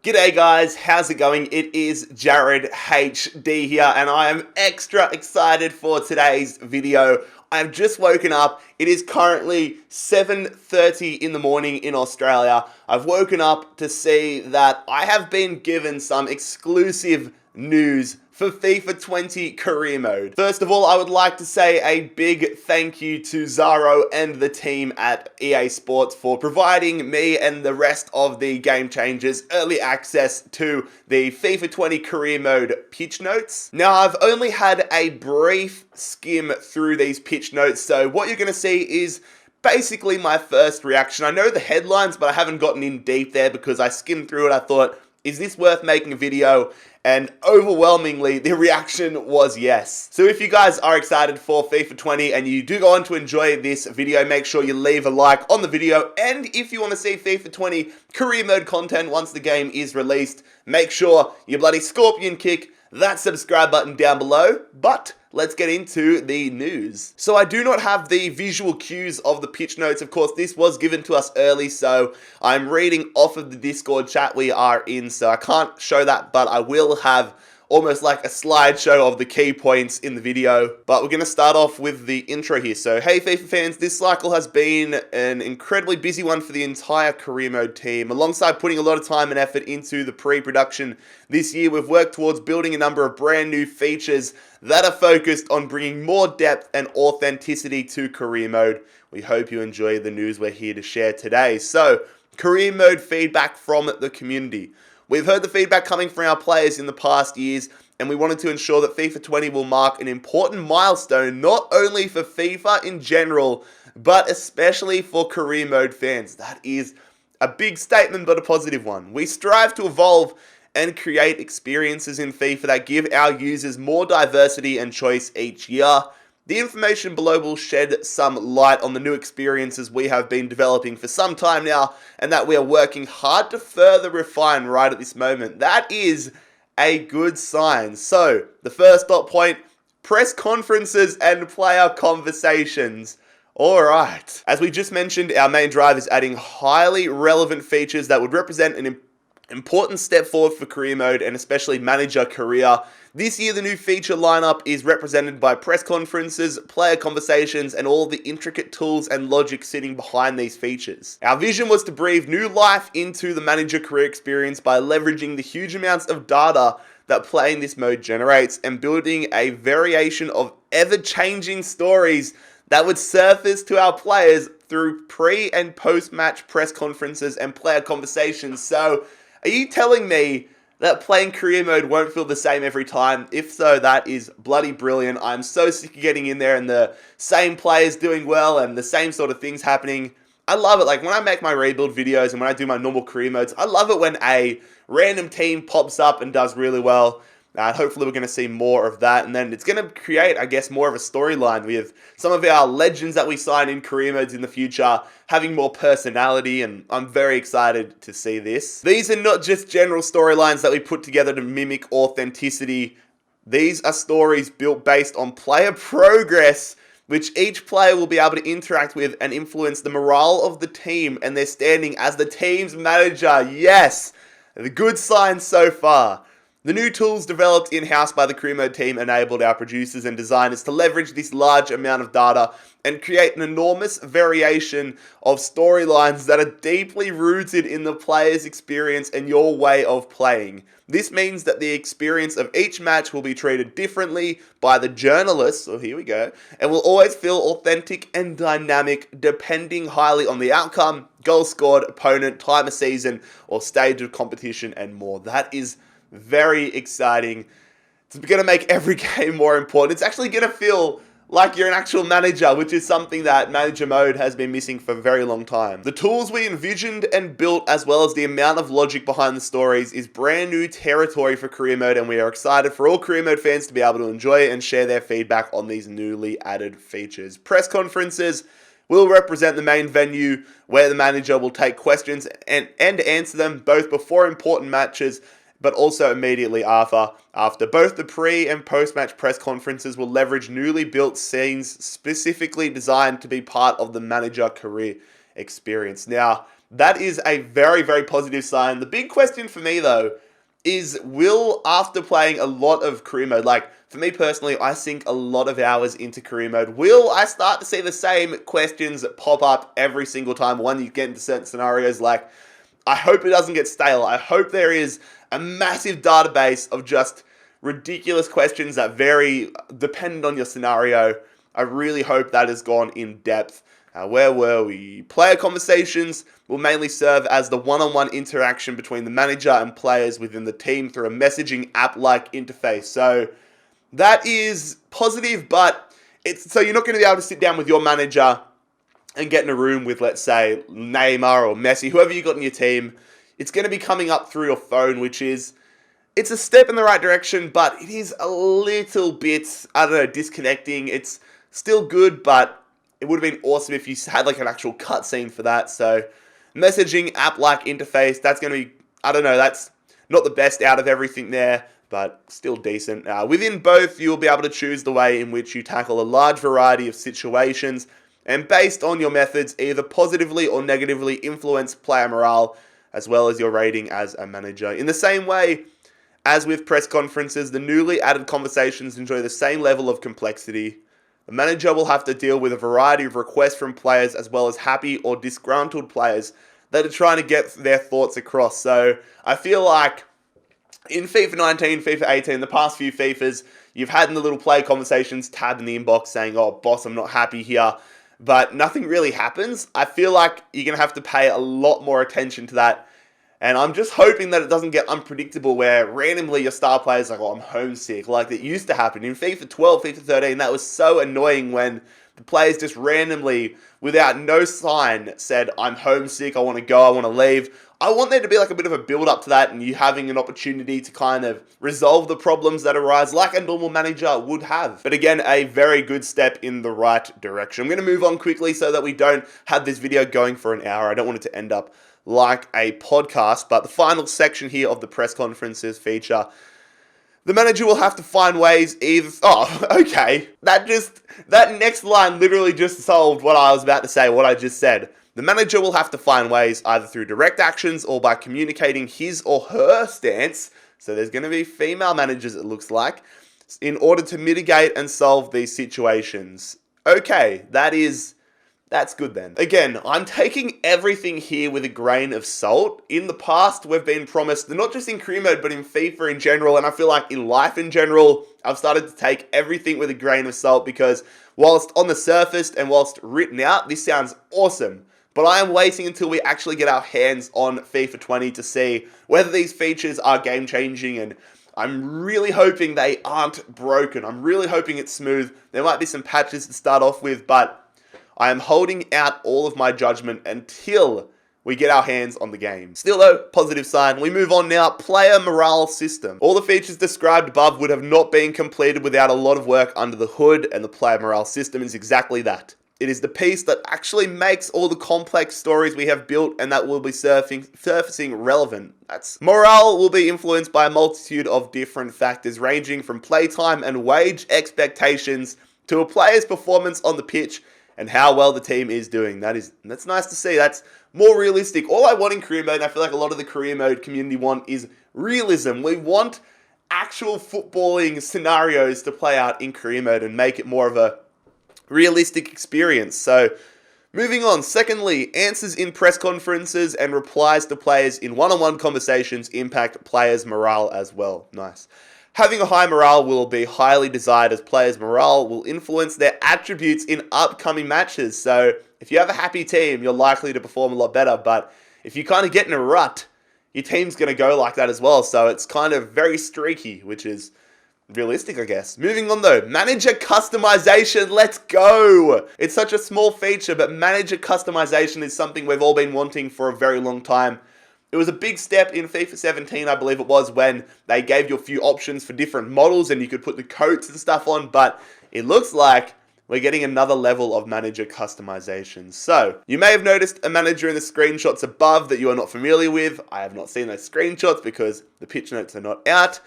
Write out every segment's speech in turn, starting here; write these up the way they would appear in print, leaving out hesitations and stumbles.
G'day guys, how's it going? It is JarradHD here and I am extra excited for today's video. I've just woken up. It is currently 7:30 in the morning in Australia. I've woken up to see that I have been given some exclusive news for FIFA 20 career mode. First of all, I would like to say a big thank you to Zaro and the team at EA Sports for providing me and the rest of the game changers early access to the FIFA 20 career mode pitch notes. Now, I've only had a brief skim through these pitch notes, so what you're going to see is basically my first reaction. I know the headlines, but I haven't gotten in deep there because I skimmed through it. I thought, is this worth making a video? And overwhelmingly, the reaction was yes. So if you guys are excited for FIFA 20 and you do go on to enjoy this video, make sure you leave a like on the video. And if you want to see FIFA 20 career mode content once the game is released, make sure you bloody scorpion kick that subscribe button down below. But let's get into the news. So I do not have the visual cues of the pitch notes. Of course, this was given to us early, so I'm reading off of the Discord chat we are in, so I can't show that, but I will have almost like a slideshow of the key points in the video. But we're going to start off with the intro here. So, hey FIFA fans, this cycle has been an incredibly busy one for the entire career mode team. Alongside putting a lot of time and effort into the pre-production this year, we've worked towards building a number of brand new features that are focused on bringing more depth and authenticity to career mode. We hope you enjoy the news we're here to share today. So, career mode feedback from the community. We've heard the feedback coming from our players in the past years, and we wanted to ensure that FIFA 20 will mark an important milestone, not only for FIFA in general, but especially for career mode fans. That is a big statement, but a positive one. We strive to evolve and create experiences in FIFA that give our users more diversity and choice each year. The information below will shed some light on the new experiences we have been developing for some time now, and that we are working hard to further refine right at this moment. That is a good sign. So, the first dot point, press conferences and player conversations. Alright. As we just mentioned, our main drive is adding highly relevant features that would represent an important step forward for career mode and especially manager career. This year, the new feature lineup is represented by press conferences, player conversations, and all the intricate tools and logic sitting behind these features. Our vision was to breathe new life into the manager career experience by leveraging the huge amounts of data that playing this mode generates and building a variation of ever-changing stories that would surface to our players through pre- and post-match press conferences and player conversations. So, are you telling me that playing career mode won't feel the same every time? If so, that is bloody brilliant. I'm so sick of getting in there and the same players doing well and the same sort of things happening. I love it. Like when I make my rebuild videos and when I do my normal career modes, I love it when a random team pops up and does really well. Hopefully we're going to see more of that, and then it's going to create, I guess, more of a storyline with some of our legends that we sign in career modes in the future having more personality, and I'm very excited to see this. These are not just general storylines that we put together to mimic authenticity. These are stories built based on player progress, which each player will be able to interact with and influence the morale of the team and their standing as the team's manager. Yes, the good signs so far. The new tools developed in-house by the career mode team enabled our producers and designers to leverage this large amount of data and create an enormous variation of storylines that are deeply rooted in the player's experience and your way of playing. This means that the experience of each match will be treated differently by the journalists, so here we go, and will always feel authentic and dynamic depending highly on the outcome, goals scored, opponent, time of season, or stage of competition, and more. That is very exciting. It's going to make every game more important. It's actually going to feel like you're an actual manager, which is something that manager mode has been missing for a very long time. The tools we envisioned and built, as well as the amount of logic behind the stories, is brand new territory for career mode, and we are excited for all career mode fans to be able to enjoy it and share their feedback on these newly added features. Press conferences will represent the main venue where the manager will take questions and answer them both before important matches but also immediately after. Both the pre- and post-match press conferences will leverage newly built scenes specifically designed to be part of the manager career experience. Now, that is a very, very positive sign. The big question for me, though, is will, after playing a lot of career mode, like for me personally, I sink a lot of hours into career mode, will I start to see the same questions pop up every single time when you get into certain scenarios? Like, I hope it doesn't get stale. I hope there is a massive database of just ridiculous questions that vary dependent on your scenario. I really hope that has gone in depth. Where were we? Player conversations will mainly serve as the one-on-one interaction between the manager and players within the team through a messaging app-like interface. So that is positive, but so you're not going to be able to sit down with your manager and get in a room with, let's say, Neymar or Messi, whoever you got in your team. It's going to be coming up through your phone, which is, it's a step in the right direction, but it is a little bit, I don't know, disconnecting. It's still good, but it would have been awesome if you had like an actual cutscene for that. So messaging app-like interface, that's going to be, I don't know, that's not the best out of everything there, but still decent. Within both, you'll be able to choose the way in which you tackle a large variety of situations, and based on your methods, either positively or negatively influence player morale, as well as your rating as a manager. In the same way as with press conferences, the newly added conversations enjoy the same level of complexity. The manager will have to deal with a variety of requests from players, as well as happy or disgruntled players that are trying to get their thoughts across. So I feel like in FIFA 19, FIFA 18, the past few FIFAs, you've had in the little player conversations tab in the inbox saying, oh, boss, I'm not happy here, but nothing really happens. I feel like you're going to have to pay a lot more attention to that. And I'm just hoping that it doesn't get unpredictable where randomly your star player's like, oh, I'm homesick, like it used to happen. In FIFA 12, FIFA 13, that was so annoying when the players just randomly, without no sign, said, I'm homesick, I want to go, I want to leave. I want there to be like a bit of a build-up to that and you having an opportunity to kind of resolve the problems that arise like a normal manager would have. But again, a very good step in the right direction. I'm going to move on quickly so that we don't have this video going for an hour. I don't want it to end up like a podcast, but the final section here of the press conferences feature, the manager will have to find ways either, okay, that next line literally just solved what I was about to say, what I just said. The manager will have to find ways either through direct actions or by communicating his or her stance, so there's going to be female managers it looks like, in order to mitigate and solve these situations. Okay, that's good then. Again, I'm taking everything here with a grain of salt. In the past, we've been promised, not just in career mode, but in FIFA in general, and I feel like in life in general, I've started to take everything with a grain of salt because whilst on the surface and whilst written out, this sounds awesome. But I am waiting until we actually get our hands on FIFA 20 to see whether these features are game-changing, and I'm really hoping they aren't broken. I'm really hoping it's smooth. There might be some patches to start off with, but I am holding out all of my judgment until we get our hands on the game. Still though, positive sign. We move on now. Player morale system. All the features described above would have not been completed without a lot of work under the hood, and the player morale system is exactly that. It is the piece that actually makes all the complex stories we have built and that will be surfacing relevant. Morale will be influenced by a multitude of different factors ranging from playtime and wage expectations to a player's performance on the pitch and how well the team is doing. That's nice to see. That's more realistic. All I want in career mode, and I feel like a lot of the career mode community want, is realism. We want actual footballing scenarios to play out in career mode and make it more of a realistic experience. So, moving on. Secondly, answers in press conferences and replies to players in one-on-one conversations impact players' morale as well. Nice. Having a high morale will be highly desired as players' morale will influence their attributes in upcoming matches. So if you have a happy team, you're likely to perform a lot better. But if you kind of get in a rut, your team's going to go like that as well. So it's kind of very streaky, which is realistic, I guess. Moving on though, manager customization, let's go! It's such a small feature, but manager customization is something we've all been wanting for a very long time. It was a big step in FIFA 17, I believe it was, when they gave you a few options for different models and you could put the coats and stuff on, but it looks like we're getting another level of manager customization. So, you may have noticed a manager in the screenshots above that you are not familiar with. I have not seen those screenshots because the pitch notes are not out.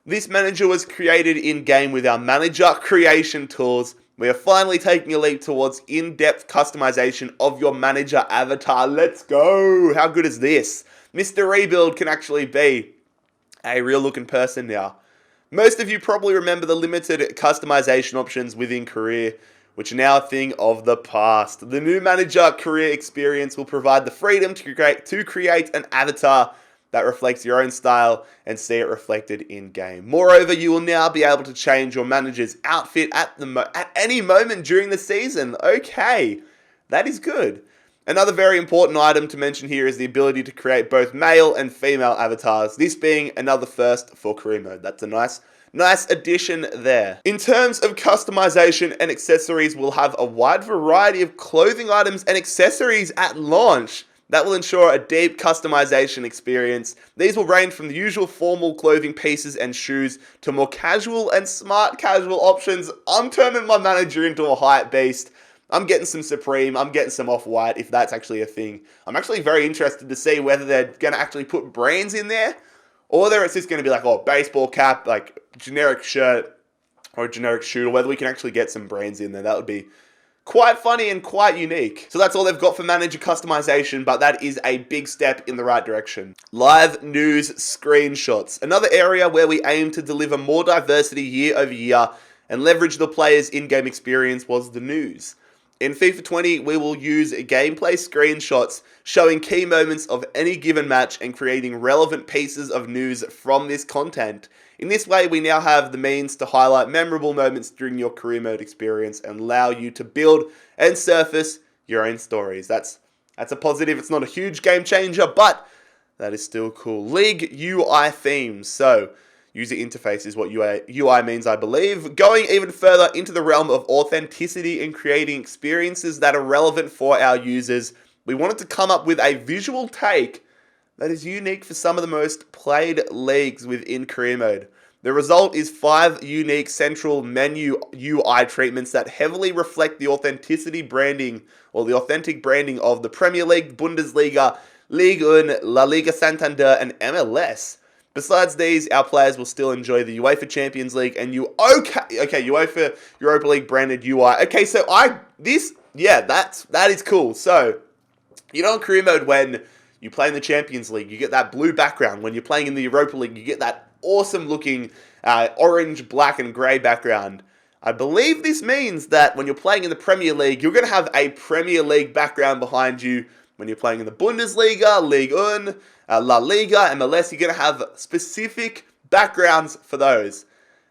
This manager was created in-game with our manager creation tools We are finally taking a leap towards in-depth customization of your manager avatar. Let's go! How good is this? Mr. Rebuild can actually be a real-looking person now. Most of you probably remember the limited customization options within Career, which are now a thing of the past. The new manager Career experience will provide the freedom to create an avatar that reflects your own style and see it reflected in-game. Moreover, you will now be able to change your manager's outfit at any moment during the season. Okay, that is good. Another very important item to mention here is the ability to create both male and female avatars, this being another first for Career Mode. That's a nice addition there. In terms of customization and accessories, we'll have a wide variety of clothing items and accessories at launch that will ensure a deep customization experience. These will range from the usual formal clothing pieces and shoes to more casual and smart casual options. I'm turning my manager into a hype beast. I'm getting some Supreme, I'm getting some Off-White, if that's actually a thing. I'm actually very interested to see whether they're going to actually put brands in there, or whether it's just going to be like, oh, baseball cap, like generic shirt, or a generic shoe, or whether we can actually get some brands in there. That would be quite funny and quite unique. So that's all they've got for manager customization, but that is a big step in the right direction. Live news screenshots. Another area where we aim to deliver more diversity year over year and leverage the player's in-game experience was the news. In FIFA 20, we will use gameplay screenshots showing key moments of any given match and creating relevant pieces of news from this content. In this way, we now have the means to highlight memorable moments during your Career Mode experience and allow you to build and surface your own stories. That's a positive. It's not a huge game changer, but that is still cool. League UI themes. So, user interface is what UI means, I believe. Going even further into the realm of authenticity and creating experiences that are relevant for our users, we wanted to come up with a visual take that is unique for some of the most played leagues within Career Mode. The result is 5 unique central menu UI treatments that heavily reflect the authentic branding of the Premier League, Bundesliga, Ligue 1, La Liga Santander, and MLS. Besides these, our players will still enjoy the UEFA Champions League and UEFA Europa League branded UI. Okay, so that is cool. So, you know in Career Mode when you play in the Champions League, you get that blue background. When you're playing in the Europa League, you get that awesome looking orange, black, and grey background. I believe this means that when you're playing in the Premier League, you're going to have a Premier League background behind you. When you're playing in the Bundesliga, Ligue 1, La Liga, MLS, you're going to have specific backgrounds for those.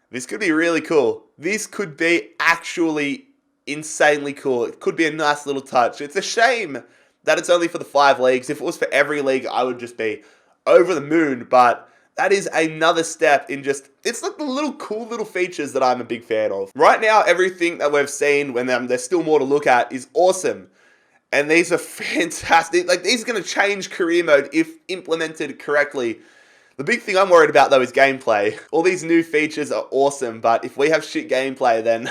This could be really cool. This could be actually insanely cool. It could be a nice little touch. It's a shame that it's only for the 5 leagues. If it was for every league, I would just be over the moon. But that is another step in it's like the cool little features that I'm a big fan of. Right now, everything that we've seen, when there's still more to look at, is awesome. And these are fantastic. Like, these are going to change Career Mode if implemented correctly. The big thing I'm worried about, though, is gameplay. All these new features are awesome, but if we have shit gameplay, then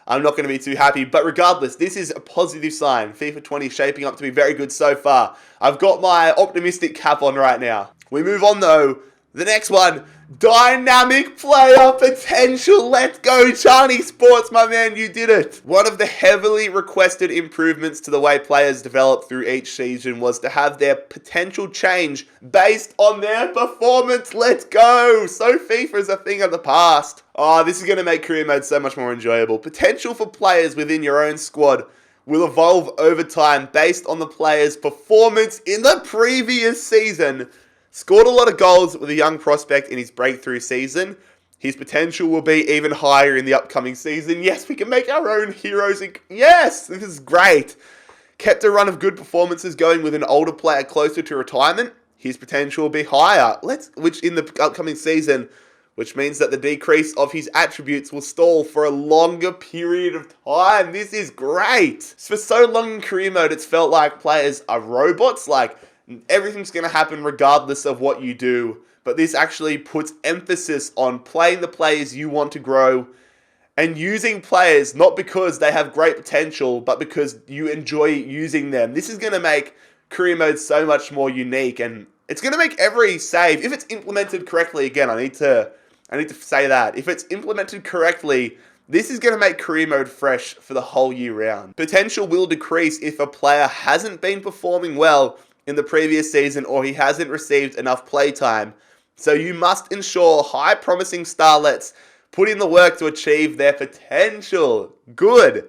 I'm not going to be too happy. But regardless, this is a positive sign. FIFA 20 shaping up to be very good so far. I've got my optimistic cap on right now. We move on, though. The next one, dynamic player potential. Let's go, Charney Sports, my man, you did it. One of the heavily requested improvements to the way players develop through each season was to have their potential change based on their performance. Let's go. So FIFA is a thing of the past. Oh, this is going to make Career Mode so much more enjoyable. Potential for players within your own squad will evolve over time based on the player's performance in the previous season. Scored a lot of goals with a young prospect in his breakthrough season. His potential will be even higher in the upcoming season. Yes, we can make our own heroes. Yes, this is great. Kept a run of good performances going with an older player closer to retirement. His potential will be higher, which in the upcoming season, which means that the decrease of his attributes will stall for a longer period of time. This is great. For so long in Career Mode, it's felt like players are robots, like everything's going to happen regardless of what you do. But this actually puts emphasis on playing the players you want to grow and using players not because they have great potential, but because you enjoy using them. This is going to make Career Mode so much more unique, and it's going to make every save, if it's implemented correctly, again, I need to say that. If it's implemented correctly, This is going to make career mode fresh for the whole year round. Potential will decrease if a player hasn't been performing well in the previous season or he hasn't received enough playtime. So you must ensure high promising starlets put in the work to achieve their potential. Good.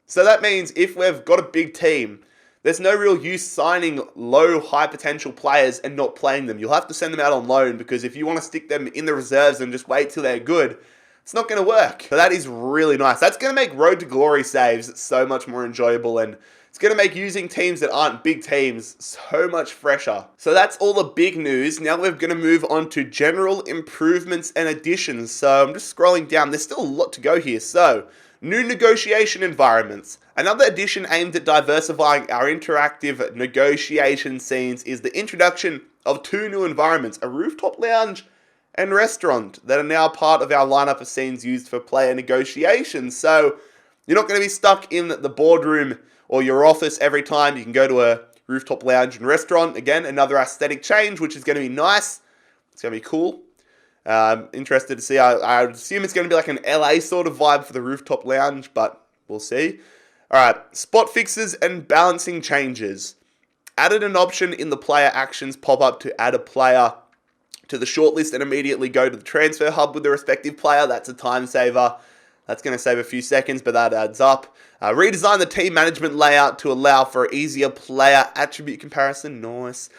So that means if we've got a big team, there's no real use signing low high potential players and not playing them. You'll have to send them out on loan, because if you want to stick them in the reserves and just wait till they're good, it's not going to work. So that is really nice. That's going to make Road to Glory saves so much more enjoyable, and it's going to make using teams that aren't big teams so much fresher. So that's all the big news. Now we're going to move on to general improvements and additions. So I'm just scrolling down. There's still a lot to go here. So new negotiation environments. Another addition aimed at diversifying our interactive negotiation scenes is the introduction of 2 new environments, a rooftop lounge and restaurant, that are now part of our lineup of scenes used for player negotiations. So you're not going to be stuck in the boardroom or your office every time. You can go to a rooftop lounge and restaurant. Again, another aesthetic change, which is going to be nice. It's going to be cool. Interested to see. I would assume it's going to be like an LA sort of vibe for the rooftop lounge, but we'll see. Alright, spot fixes and balancing changes. Added an option in the player actions pop-up to add a player to the shortlist and immediately go to the transfer hub with the respective player. That's a time saver. That's going to save a few seconds, but that adds up. Redesign the team management layout to allow for easier player attribute comparison. Nice.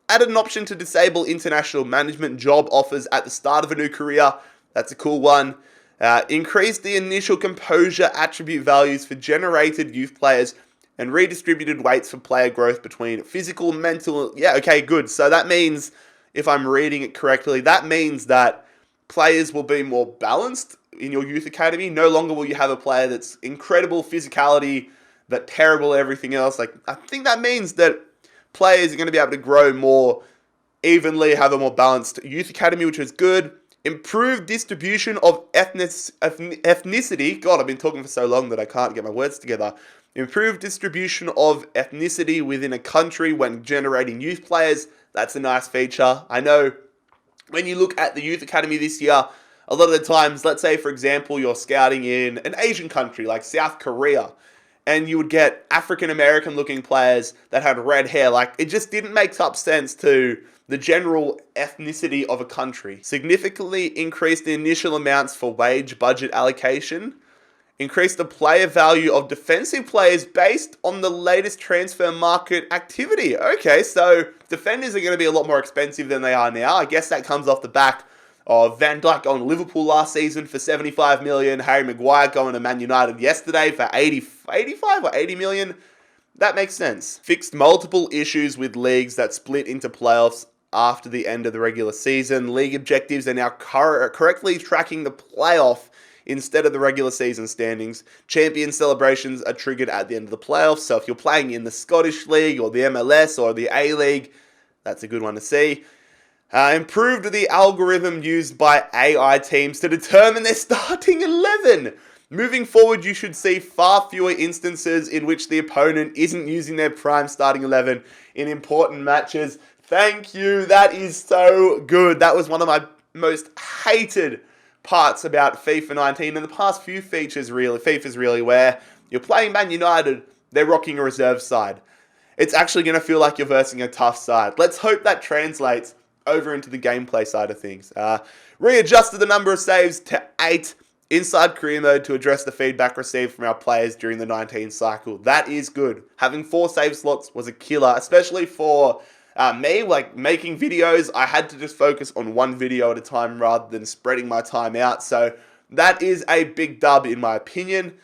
Added an option to disable international management job offers at the start of a new career. That's a cool one. Increased the initial composure attribute values for generated youth players and redistributed weights for player growth between physical, mental. Yeah, okay, good. So that means, if I'm reading it correctly, that means that players will be more balanced in your youth academy. No longer will you have a player that's incredible physicality, but terrible everything else. Like, I think that means that players are going to be able to grow more evenly, have a more balanced youth academy, which is good. Improved distribution of ethnicity. God, I've been talking for so long that I can't get my words together. Improved distribution of ethnicity within a country when generating youth players. That's a nice feature. I know when you look at the youth academy this year, a lot of the times, let's say, for example, you're scouting in an Asian country like South Korea, and you would get African-American looking players that had red hair. Like, it just didn't make up sense to the general ethnicity of a country. Significantly increased the initial amounts for wage budget allocation. Increased the player value of defensive players based on the latest transfer market activity. Okay, so defenders are going to be a lot more expensive than they are now. I guess that comes off the back of Van Dijk going to Liverpool last season for 75 million. Harry Maguire going to Man United yesterday for 85 or 80 million. That makes sense. Fixed multiple issues with leagues that split into playoffs after the end of the regular season. League objectives are now correctly tracking the playoff instead of the regular season standings. Champion celebrations are triggered at the end of the playoffs. So if you're playing in the Scottish League or the MLS or the A-League, that's a good one to see. Improved the algorithm used by AI teams to determine their starting 11. Moving forward, you should see far fewer instances in which the opponent isn't using their prime starting 11 in important matches. Thank you. That is so good. That was one of my most hated parts about FIFA 19 and the past few FIFA's really, where you're playing Man United, they're rocking a reserve side. It's actually going to feel like you're versing a tough side. Let's hope that translates over into the gameplay side of things. Readjusted the number of saves to 8 inside career mode to address the feedback received from our players during the 19 cycle. That is good. Having 4 save slots was a killer, especially for me, like making videos. I had to just focus on one video at a time rather than spreading my time out. So that is a big dub in my opinion.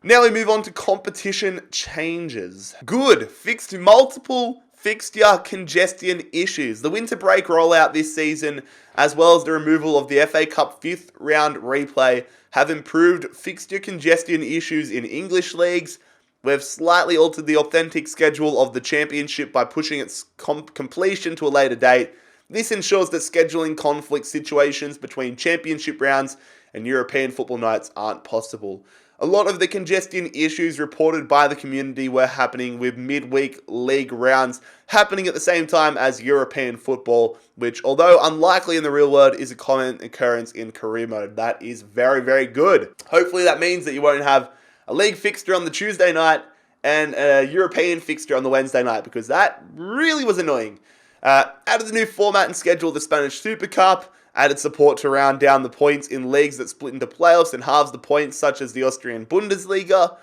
Now we move on to competition changes. Good. Fixed multiple fixture congestion issues. The winter break rollout this season, as well as the removal of the FA Cup 5th round replay, have improved fixture congestion issues in English leagues. We've slightly altered the authentic schedule of the championship by pushing its completion to a later date. This ensures that scheduling conflict situations between championship rounds and European football nights aren't possible. A lot of the congestion issues reported by the community were happening with midweek league rounds happening at the same time as European football, which, although unlikely in the real world, is a common occurrence in career mode. That is very, very good. Hopefully that means that you won't have a league fixture on the Tuesday night and a European fixture on the Wednesday night, because that really was annoying. Added the new format and schedule, the Spanish Super Cup, added support to round down the points in leagues that split into playoffs and halves the points, such as the Austrian Bundesliga.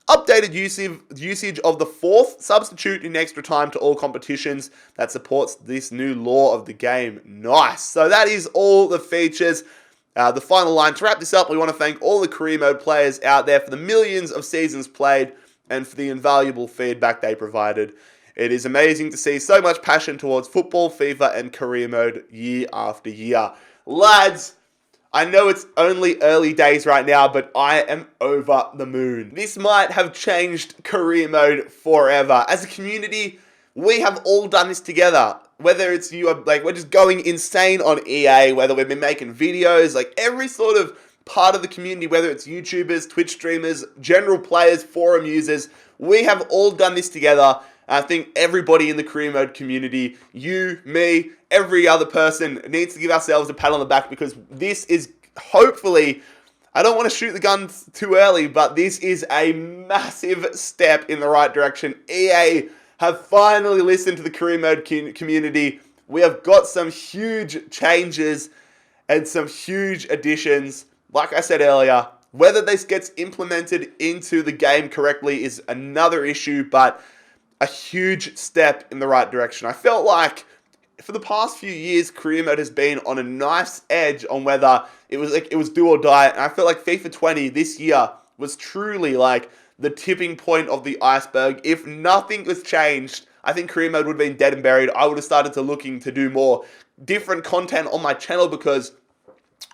Updated usage of the fourth substitute in extra time to all competitions. That supports this new law of the game. Nice. So that is all the features. The final line to wrap this up, we want to thank all the career mode players out there for the millions of seasons played and for the invaluable feedback they provided. It is amazing to see so much passion towards football, FIFA, and career mode year after year. Lads, I know it's only early days right now, but I am over the moon. This might have changed career mode forever. As a community, we have all done this together. Whether it's you, like, we're just going insane on EA, whether we've been making videos, like every sort of part of the community, whether it's YouTubers, Twitch streamers, general players, forum users, we have all done this together. I think everybody in the career mode community, you, me, every other person, needs to give ourselves a pat on the back, because this is hopefully, I don't want to shoot the gun too early, but this is a massive step in the right direction. EA have finally listened to the career mode community. We have got some huge changes and some huge additions. Like I said earlier, whether this gets implemented into the game correctly is another issue, but a huge step in the right direction. I felt like for the past few years, career mode has been on a nice edge on whether it was do or die. And I feel like FIFA 20 this year was truly like the tipping point of the iceberg. If nothing was changed, I think career mode would have been dead and buried. I would have started to looking to do more different content on my channel, because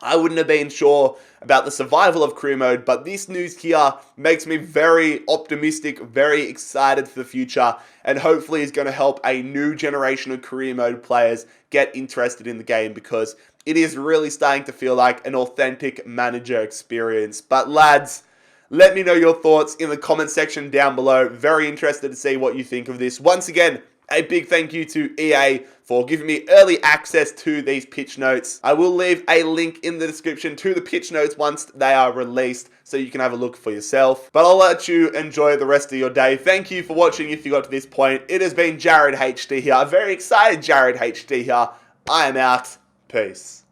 I wouldn't have been sure about the survival of career mode, but this news here makes me very optimistic, very excited for the future, and hopefully is going to help a new generation of career mode players get interested in the game, because it is really starting to feel like an authentic manager experience. But lads, let me know your thoughts in the comment section down below. Very interested to see what you think of this. Once again, a big thank you to EA for giving me early access to these pitch notes. I will leave a link in the description to the pitch notes once they are released, so you can have a look for yourself. But I'll let you enjoy the rest of your day. Thank you for watching if you got to this point. It has been JarradHD here. A very excited JarradHD here. I am out. Peace.